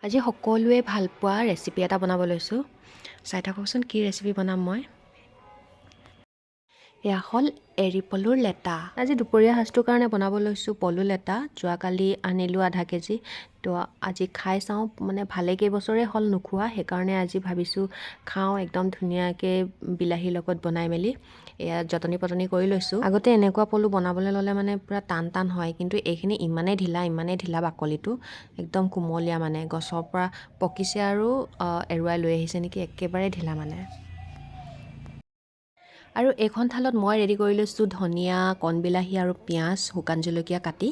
আজি সকলোৱে ভাল পোৱা ৰেচিপি এটা বনাব লৈছোঁ। চাই থাককচোন কি ৰেচিপি বনাম মই। এয়া হ'ল এৰী পলুৰ লেটা। আজি দুপৰীয়া সাজটোৰ কাৰণে বনাব লৈছোঁ পলু লেটা। যোৱাকালি আনিলোঁ আধা কেজি। তো আজি খাই চাওঁ, মানে ভালে কেইবছৰে হ'ল নোখোৱা, সেইকাৰণে আজি ভাবিছোঁ খাওঁ একদম ধুনীয়াকৈ বিলাহীৰ লগত বনাই মেলি। এয়া যতনি পতনি কৰি লৈছোঁ। আগতে এনেকুৱা পলু বনাবলৈ ল'লে মানে পূৰা টান টান হয়, কিন্তু এইখিনি ইমানেই ঢিলা বাকলিটো একদম কোমলীয়া, মানে গছৰ পৰা পকিছে আৰু এৰুৱাই লৈ আহিছে নেকি, একেবাৰে ঢিলা মানে। আৰু এইখন থালত মই ৰেডি কৰি লৈছোঁ ধনিয়া, কণবিলাহী আৰু পিঁয়াজ, শুকান জলকীয়া কাটি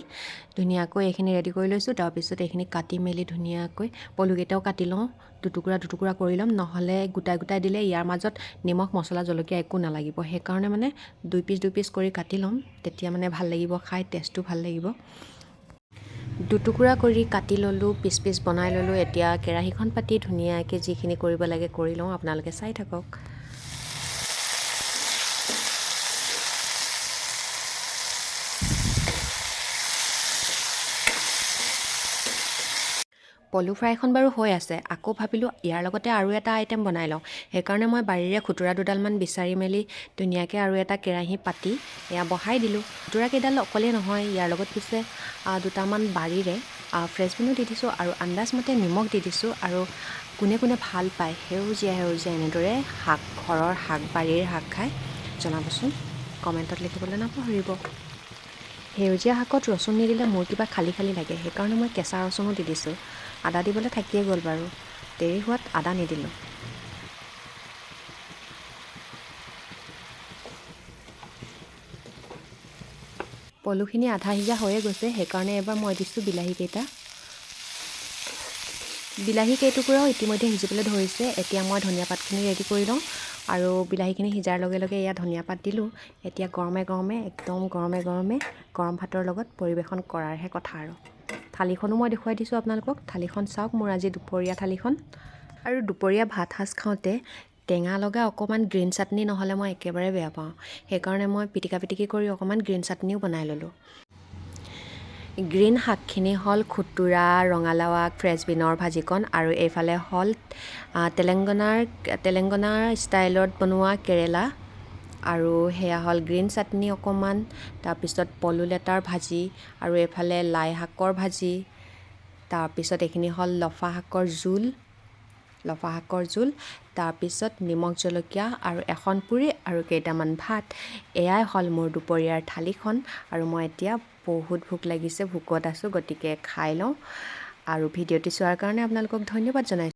ধুনীয়াকৈ এইখিনি ৰেডি কৰি লৈছোঁ। তাৰপিছত এইখিনি কাটি মেলি ধুনীয়াকৈ পলুকেইটাও কাটি লওঁ, দুটুকুৰা কৰি ল'ম, নহ'লে গোটাই দিলে ইয়াৰ মাজত নিমখ মছলা জলকীয়া একো নালাগিব। সেইকাৰণে মানে দুই পিচ কৰি কাটি ল'ম, তেতিয়া মানে ভাল লাগিব খাই, টেষ্টটো ভাল লাগিব। দুটুকুৰা কৰি কাটি ল'লোঁ, পিচ বনাই ল'লোঁ। এতিয়া কেৰাহীখন পাতি ধুনীয়াকৈ যিখিনি কৰিব লাগে কৰি লওঁ, আপোনালোকে চাই থাকক। পলু ফ্ৰাইখন বাৰু হৈ আছে, আকৌ ভাবিলোঁ ইয়াৰ লগতে আৰু এটা আইটেম বনাই লওঁ। সেইকাৰণে মই বাৰীৰে খুতুৰা দুডালমান বিচাৰি মেলি ধুনীয়াকৈ আৰু এটা কেৰাহী পাতি এয়া বহাই দিলোঁ। খুতুৰা কেইডাল অকলেই নহয়, ইয়াৰ লগত পিছে দুটামান বাৰীৰে ফ্ৰেঞ্চবিনো দি দিছোঁ আৰু আন্দাজমতে নিমখ দি দিছোঁ। আৰু কোনে ভাল পায় সেউজীয়া এনেদৰে শাক, ঘৰৰ শাক, বাৰীৰ শাক খাই জনাবচোন, কমেণ্টত লিখিবলৈ নাপাহৰিব। সেউজীয়া শাকত ৰচুন নিদিলে মোৰ কিবা খালি লাগে, সেইকাৰণে মই কেঁচা ৰচুনো দি দিছোঁ। আদা দিবলৈ থাকিয়ে গ'ল বাৰু, দেৰি হোৱাত আদা নিদিলোঁ। পলুখিনি আধা সিজা হৈয়ে গৈছে, সেইকাৰণে এবাৰ মই দিছোঁ বিলাহীকেইটা। বিলাহী কেইটুকুৰাও ইতিমধ্যে সিজিবলৈ ধৰিছে। এতিয়া মই ধনিয়া পাতখিনি ৰেডি কৰি লওঁ, আৰু বিলাহীখিনি সিজাৰ লগে লগে এয়া ধনিয়া পাত দিলোঁ। এতিয়া একদম গৰমে গৰম ভাতৰ লগত পৰিৱেশন কৰাৰহে কথা আৰু। থালিখনো মই দেখুৱাই দিছোঁ আপোনালোকক, থালিখন চাওক, মোৰ আজি দুপৰীয়া থালিখন। আৰু দুপৰীয়া ভাত সাজ খাওঁতে টেঙা লগা অকণমান গ্ৰীণ চাটনি নহ'লে মই একেবাৰে বেয়া পাওঁ। সেইকাৰণে মই পিটিকা কৰি অকণমান গ্ৰীণ চাটনিও বনাই ল'লোঁ। গ্ৰীণ শাকখিনি হ'ল খুতুৰা, ৰঙালাও আগ, ফ্ৰেঞ্চবিনৰ ভাজিকণ, আৰু এইফালে হ'ল তেলেংগানাৰ ষ্টাইলত বনোৱা কেৰেলা, আৰু সেয়া হ'ল গ্ৰীণ চাটনি অকণমান, তাৰপিছত পলু লেটাৰ ভাজি, আৰু এইফালে লাই শাকৰ ভাজি, তাৰপিছত এইখিনি হ'ল লফা শাকৰ জোল, তাৰপিছত নিমখ জলকীয়া আৰু এখন পুৰি আৰু কেইটামান ভাত। এয়াই হ'ল মোৰ দুপৰীয়াৰ থালিখন, আৰু মই এতিয়া বহুত ভোক লাগিছে, ভোকত আছোঁ, গতিকে খাই লওঁ। আৰু ভিডিঅ'টি চোৱাৰ কাৰণে আপোনালোকক ধন্যবাদ জনাইছোঁ।